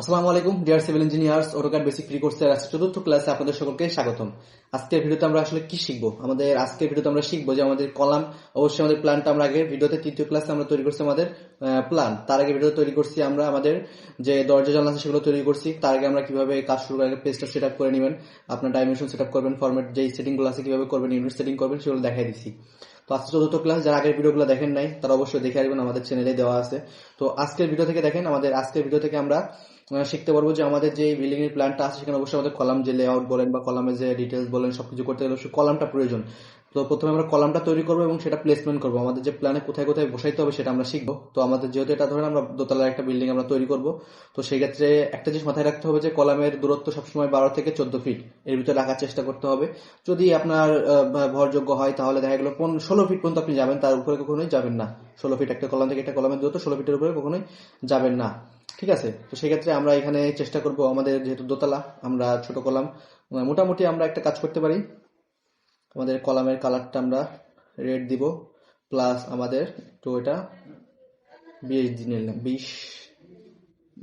আসসালামু আলাইকুম dear civil engineers, AutoCAD basic free কোর্সের আজকে চতুর্থ ক্লাসে আপনাদের সকলকে স্বাগতম। আজকের ভিডিওতে আমরা আসলে কি শিখবো? আজকের ভিডিওতে আমরা শিখবো যে আমাদের কলাম, অবশ্যই আমাদের প্ল্যানটা আমরা আগে ভিডিওতে তৃতীয় ক্লাসে আমরা তৈরি করছি আমাদের প্ল্যান। তার আগে ভিডিও তৈরি করছি আমরা আমাদের যে দরজা জানলা আছে সেগুলো তৈরি করছি। তার আগে আমরা কিভাবে কাজ শুরু করার আগে পেজটা সেট আপ করে নেবেন, আপনার ডাইমেনশন সেট আপ করবেন, ফরম্যাট যেই সেটিং গুলো আছে কিভাবে করবেন, ইউনিট সেটিং করবেন সেগুলো দেখাই দিচ্ছি। তো আজকে চতুর্থ ক্লাস, যারা আগের ভিডিওগুলো দেখেন নাই তারা অবশ্যই দেখে আসবেন, আমাদের চ্যানেলে দেওয়া আছে। তো আজকের ভিডিও থেকে দেখেন, আজকের ভিডিও থেকে আমরা শিখতে পারবো যে আমাদের যে বিল্ডিং এর প্ল্যানটা আছে সেখানে অবশ্যই আমাদের কলাম যে লেআউট বলেন বা কলামের যে ডিটেলস বলেন সবকিছু করতে গেলে অবশ্যই কলামটা প্রয়োজন। তো প্রথমে আমরা কলামটা তৈরি করবো এবং সেটা প্লেসমেন্ট করবো, আমাদের যে প্ল্যানে কোথায় কোথায় বসাইতে হবে সেটা আমরা শিখবো। তো আমাদের যেহেতু এটা ধরেন আমরা দোতলার একটা বিল্ডিং আমরা তৈরি করব, তো সেই ক্ষেত্রে একটা জিনিস মাথায় রাখতে হবে যে কলামের দূরত্ব সবসময় 12 থেকে 14 ফিট এর ভিতরে রাখার চেষ্টা করতে হবে। যদি আপনার ভরযোগ্য হয় তাহলে দেখা গেলো 16 ফিট পর্যন্ত আপনি যাবেন, তার উপরে কখনোই যাবেন না। 16 ফিট একটা কলাম থেকে একটা কলামের দূরত্ব 16 ফিটের উপরে কখনোই যাবেন না। ঠিক আছে, তো সেক্ষেত্রে আমরা এখানে চেষ্টা করব, আমাদের যেহেতু দোতলা আমরা ছোট কলাম, মোটামুটি আমরা একটা কাজ করতে পারি। আমাদের কলামের কালারটা আমরা রেড দিব, প্লাস আমাদের তো এটা 20 দিয়ে নিলাম, 20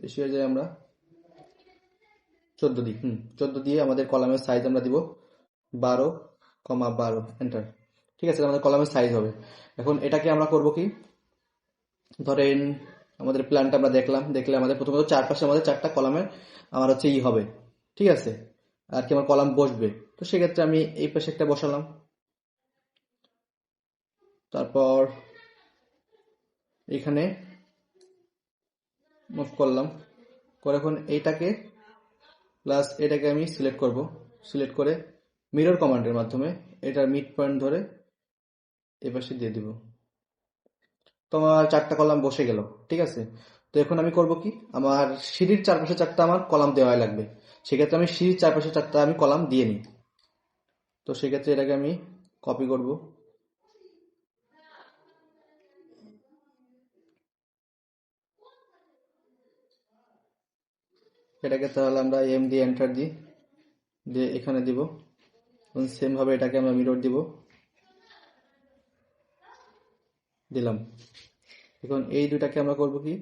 বেশি হয়ে যায়, আমরা 14 দিই। 14 দিয়ে আমাদের কলামের সাইজ আমরা দিব 12,12 এন্টার। ঠিক আছে, আমাদের কলামের সাইজ হবে। এখন এটাকে আমরা করব কি, ধরেন আমাদের প্ল্যানটা আমরা দেখলে আমাদের প্রথমত চারপাশে আমাদের চারটা কলামের আমার হচ্ছে হবে। ঠিক আছে, আর কি আমার কলাম বসবে। তো সেক্ষেত্রে আমি এই পাশে একটা বসালাম, তারপর এখানে মুভ করলাম, করে এখন এইটাকে প্লাস এটাকে আমি সিলেক্ট করব। সিলেক্ট করে মিরর কমান্ডের মাধ্যমে এটার মিড পয়েন্ট ধরে এই পাশে দিয়ে দিব। তো আমার চারটা কলাম বসে গেল। ঠিক আছে, তো এখন আমি করব কি, আমার সিঁড়ির চারপাশে চারটা আমার কলাম দেওয়া লাগবে। সেক্ষেত্রে আমি সিঁড়ির চারপাশে চারটা আমি কলাম দিয়ে নিই। তো সেক্ষেত্রে এটাকে আমি কপি করব, এটাকে তাহলে আমরা এম দিয়ে এন্টার দিই, দিয়ে এখানে দিব। সেম ভাবে এটাকে আমরা মিরর দিব, দিলাম। এখন এই দুটাকে আমরা করব কি,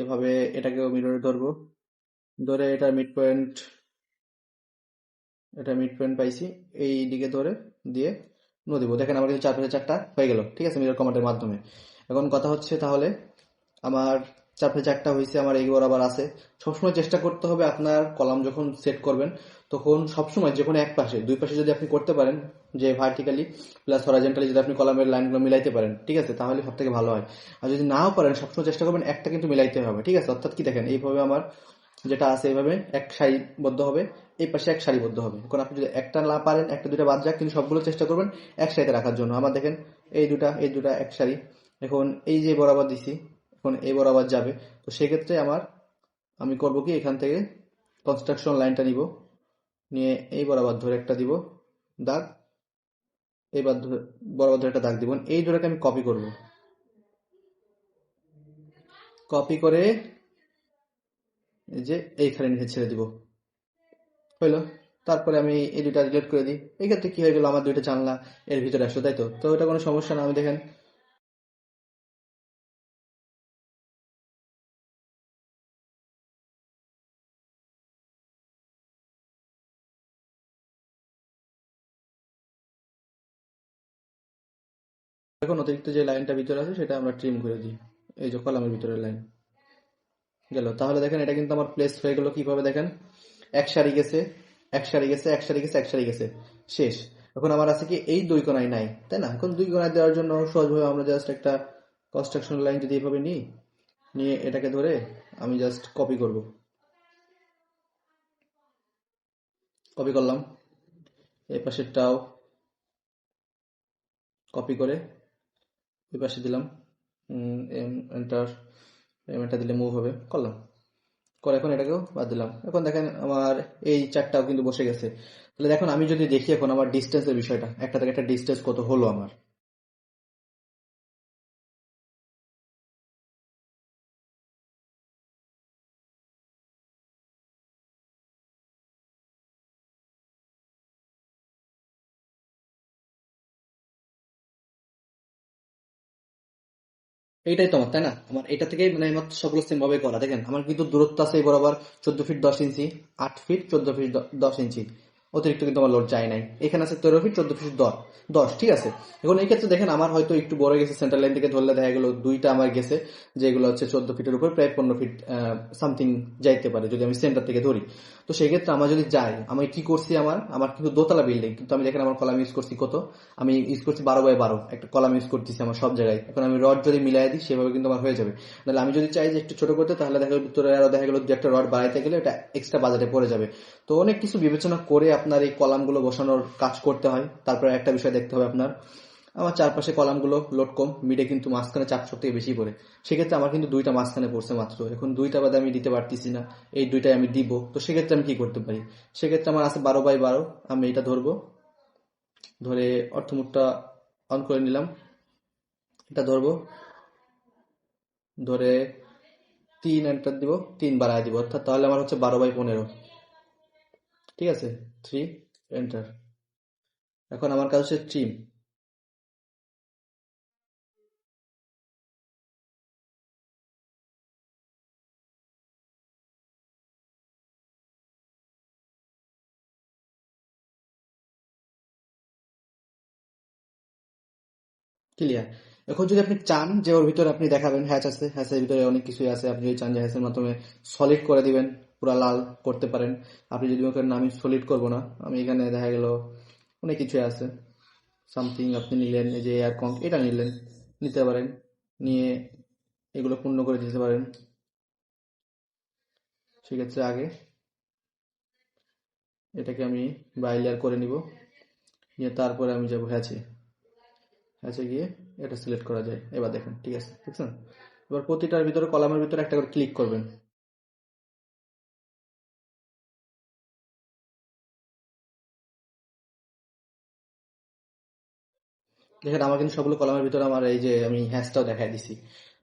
এভাবে এটাকেও মিররে ধরবো, ধরে এটা মিড পয়েন্ট পাইছি, এই দিকে ধরে দিয়ে নো দিব। দেখেন আমার কিন্তু চারপাশে চারটা হয়ে গেল। ঠিক আছে, মিরর কমান্ডের মাধ্যমে। এখন কথা হচ্ছে তাহলে আমার চারপাশে চারটা হয়েছে, আমার এই বরাবর আছে। সবসময় চেষ্টা করতে হবে আপনার কলাম যখন সেট করবেন তখন সবসময় যে কোনো এক পাশে, দুই পাশে যদি আপনি করতে পারেন, যে ভার্টিক্যালি প্লাস হরাইজন্টালি যদি আপনি কলামের লাইনগুলো মিলাইতে পারেন, ঠিক আছে, তাহলে সব থেকে ভালো হয়। আর যদি নাও পারেন সবসময় চেষ্টা করবেন একটা কিন্তু মিলাইতে হবে। ঠিক আছে, অর্থাৎ কি দেখেন এইভাবে আমার যেটা আছে এইভাবে এক সারিবদ্ধ হবে, এই পাশে এক সারিবদ্ধ হবে। এখন আপনি যদি একটা না পারেন, একটা দুটা বাদ যাক, কিন্তু সবগুলো চেষ্টা করবেন এক সারিতে রাখার জন্য। আমার দেখেন এই দুটা এক সারি। এখন এই যে বরাবর দিছি, এখন এই বরাবর যাবে। তো সেক্ষেত্রে আমি করব কি, এখান থেকে কনস্ট্রাকশন লাইনটা নিব, নিয়ে এই বরাবর ধরে একটা দিব দাগ, এইবার বরাবর ধরে একটা দাগ দিব। এই দুটাকে আমি কপি করব, কপি করে এই যে এইখানে নিচে ছেড়ে দিব, হইলো। তারপরে আমি এই দুটা ডিলিট করে দিই। এই ক্ষেত্রে কি হয়ে গেল, আমার দুইটা জানলা এর ভিতরে আসলো, তাই তো। তো এটা কোনো সমস্যা না। আমি দেখেন এখন অতিরিক্ত যে লাইনটা ভিতরে আছে সেটা আমরা ট্রিম করে দিই, এই যে কলামের ভিতরের লাইন গেল। তাহলে দেখেন এটা কিন্তু আমার প্লেস হয়ে গেল কিভাবে, দেখেন এক সারি গেছে, এক সারি গেছে, এক সারি গেছে, এক সারি গেছে, শেষ। এখন আমার আছে কি, এই দুই কোনায় নাই, তাই না। এখন দুই কোনায় দেওয়ার জন্য সহজভাবে আমরা জাস্ট একটা কনস্ট্রাকশন লাইন যদি এইভাবে নিই, নিয়ে এটাকে ধরে আমি জাস্ট কপি করব, কপি করলাম। এই পাশেরটাও কপি করে ওই পাশে দিলাম, এন্টার, এন্টার দিলে মুভ হবে, করলাম। করে এখন এটাকেও বাদ দিলাম। এখন দেখেন আমার এই চারটাও কিন্তু বসে গেছে। তাহলে দেখুন আমি যদি দেখি এখন আমার ডিস্টেন্সের বিষয়টা, একটা থেকে একটা ডিস্টেন্স কত হলো আমার। এইটাই তো আমার, তাই না? আমার এটা থেকে মানে আমার সবগুলো সেম ভাবে করা। দেখেন আমার কিন্তু দূরত্ব আছে এই বরাবর 14 ফিট 10 ইঞ্চি, 8 ফিট 14 ফিট 10 ইঞ্চি, অতিরিক্ত কিন্তু আমার লোড যায় নাই। এখানে আছে 13 ফিট 14 ফিট 10, ঠিক আছে। এখন এই ক্ষেত্রে দেখেন আমার হয়তো একটু বড় গেছে, সেন্টার লাইন থেকে ধরলে দেখা গেল দুইটা আমার গেছে, যেগুলো হচ্ছে 14 ফিটের উপর প্রায় 15 ফিট সামথিং যাইতে পারে যদি আমি সেন্টার থেকে ধরি। তো সেই ক্ষেত্রে আমার যদি যাই, আমি কি করছি, আমার আমার কিন্তু দোতলা বিল্ডিং, কিন্তু আমি দেখেন আমার কলাম ইউজ করছি কত, আমি ইউজ করছি 12 বাই 12 একটা কলাম ইউজ করতেছি আমার সব জায়গায়। এখন আমি রড যদি মিলাই দিই সেভাবে কিন্তু আমার হয়ে যাবে। নাহলে আমি যদি চাই যে একটু ছোট করতে, তাহলে দেখা গেলো ভিতরে আরো দেখা গেলো দু একটা রড বাড়াইতে গেলে এটা এক্সট্রা বাজেটে পড়ে যাবে। তো অনেক কিছু বিবেচনা করে আপনার এই কলামগুলো বসানোর কাজ করতে হয়। তারপরে একটা বিষয় দেখতে হবে আপনার, আমার চারপাশে কলামগুলো লোড কম, মিডে কিন্তু মাঝখানে চাপ সব থেকে বেশি পড়ে। সেক্ষেত্রে আমার কিন্তু দুইটা মাঝখানে পড়ছে মাত্র, এখন দুইটা বাদে আমি দিতে পারতেছি না, এই দুইটাই আমি দিব। তো সেক্ষেত্রে আমি কি করতে পারি, সেক্ষেত্রে আমার আছে 12 বাই 12, আমি এটা ধরবো, ধরে অর্থমুডটা অন করে নিলাম, এটা ধরবো, ধরে 3 এন্টার দিব, 3 বাড়ায় দিব, অর্থাৎ তাহলে আমার হচ্ছে 12 বাই 15, ঠিক আছে। 3 এন্টার। এখন আমার কাজ হচ্ছে ট্রিম, ক্লিয়ার। এখন যদি আপনি চান যে ওর ভিতরে আপনি দেখাবেন হ্যাচ আছে, হ্যাচের ভিতরে অনেক কিছুই আছে, আপনি যদি চান যে হ্যাচের মাধ্যমে সলিড করে দিবেন, পুরা লাল করতে পারেন। আপনি যদি ওখানে না, আমি সলিড করবো না, আমি এখানে দেখা গেল অনেক কিছুই আছে, সামথিং আপনি নিলেন, এই যে এয়ার কং এটা নিলেন, নিতে পারেন, নিয়ে এগুলো পূর্ণ করে দিতে পারেন। সেক্ষেত্রে আগে এটাকে আমি বাইলার করে নিব, নিয়ে তারপরে আমি যাবো হ্যাচে, হ্যাচে গিয়ে এটা সিলেক্ট করা যায়। এবার দেখেন ঠিক আছে, দেখছেন? এবার প্রতিটার ভিতরে কলামের ভিতরে একটা করে ক্লিক করবেন। দেখেন আমার কিন্তু সবগুলো কলামের ভিতরে আমার এই যে আমি হ্যাশটাও দেখাই দিছি।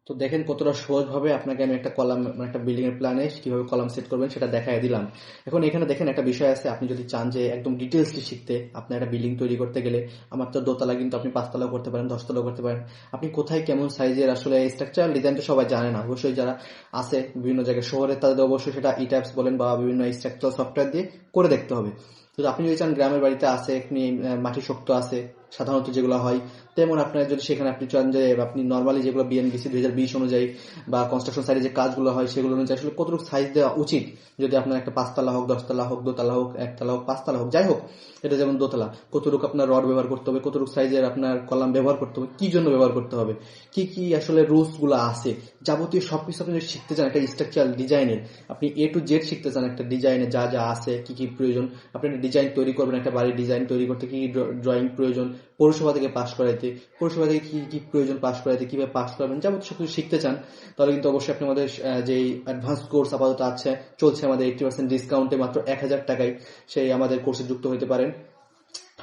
তো দেখেন কতটা সহজভাবে আপনাকে আমি একটা কলাম মানে একটা বিল্ডিং এর প্ল্যানে কিভাবে কলাম সেট করবেন সেটা দেখাই দিলাম। এখন এখানে দেখেন একটা বিষয় আছে, আপনি যদি চান যে একদম ডিটেলসলি শিখতে, আপনার একটা বিল্ডিং তৈরি করতে গেলে, আমার তো দোতলা, কিন্তু আপনি 5 তলাও করতে পারেন, 10 তলাও করতে পারেন। আপনি কোথায় কেমন সাইজের আসলে স্ট্রাকচার ডিজাইন তো সবাই জানে না, অবশ্যই যারা আছে বিভিন্ন জায়গায় শহরে তাদের অবশ্যই সেটা ইট্যাপস বলেন বা বিভিন্ন স্ট্রাকচারাল সফটওয়্যার দিয়ে করে দেখতে হবে। তো আপনি যদি চান গ্রামের বাড়িতে আছে আপনি মাটি শক্ত আছে সাধারণত যেগুলো হয়, তেমন আপনার যদি সেখানে আপনি চান যে আপনি নর্মালি যেগুলো বিএনবিসি 2020 অনুযায়ী বা কনস্ট্রাকশন সাইডে যে কাজগুলো হয় সেগুলো অনুযায়ী আসলে কতটুকু সাইজ দেওয়া উচিত, যদি আপনার একটা 5 তলা হোক, 10 তলা হোক, দোতলা হোক, একতলা হোক, 5 তলা হোক, যাই হোক, এটা যেমন দোতলা, কতটুকু আপনার রড ব্যবহার করতে হবে, কতটুকু সাইজের আপনার কলাম ব্যবহার করতে হবে, কি জন্য ব্যবহার করতে হবে, কি কি আসলে রুলস গুলো আছে, যাবতীয় সবকিছু আপনি যদি শিখতে চান একটা স্ট্রাকচারাল ডিজাইনের, আপনি A to Z শিখতে চান একটা ডিজাইনে যা যা আছে, কি কি প্রয়োজন, আপনি একটা ডিজাইন তৈরি করবেন, একটা বাড়ির ডিজাইন তৈরি করতে কি ড্রয়িং প্রয়োজন, পৌরসভা থেকে পাশ করাইতে, পৌরসভা থেকে কি কি প্রয়োজন পাশ করাইতে, কিভাবে পাশ করাবেন, যাবতীয় সবকিছু শিখতে চান, তাহলে কিন্তু অবশ্যই আপনি আমাদের যে অ্যাডভান্স কোর্স আপাতত আছে চলছে আমাদের 80% ডিসকাউন্টে মাত্র 1000 টাকায় সেই আমাদের কোর্সে যুক্ত হতে পারেন।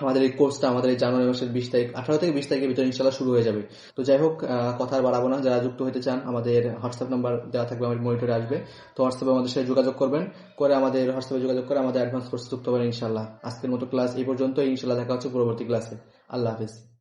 আমাদের এই কোর্সটা আমাদের এই জানুয়ারি মাসের 20 তারিখ, 18 থেকে 20 তারিখের ভিতরে ইনশাল্লাহ শুরু হয়ে যাবে। তো যাই হোক, কথা আর বাড়াবো না, যারা যুক্ত হতে চান আমাদের হোয়াটসঅ্যাপ নাম্বার দেওয়া থাকবে, আমার মনিটরে আসবে। তো হোয়াটসঅ্যাপে আমাদের সাথে যোগাযোগ করবেন, করে আমাদের হোয়াটসঅ্যাপে যোগাযোগ করে আমাদের অ্যাডভান্স কোর্সে যুক্ত হবেন ইনশাল্লাহ। আজকের মতো ক্লাস এই পর্যন্ত, ইনশাল্লাহ দেখা হচ্ছে পরবর্তী ক্লাসে। আল্লাহ হাফিজ।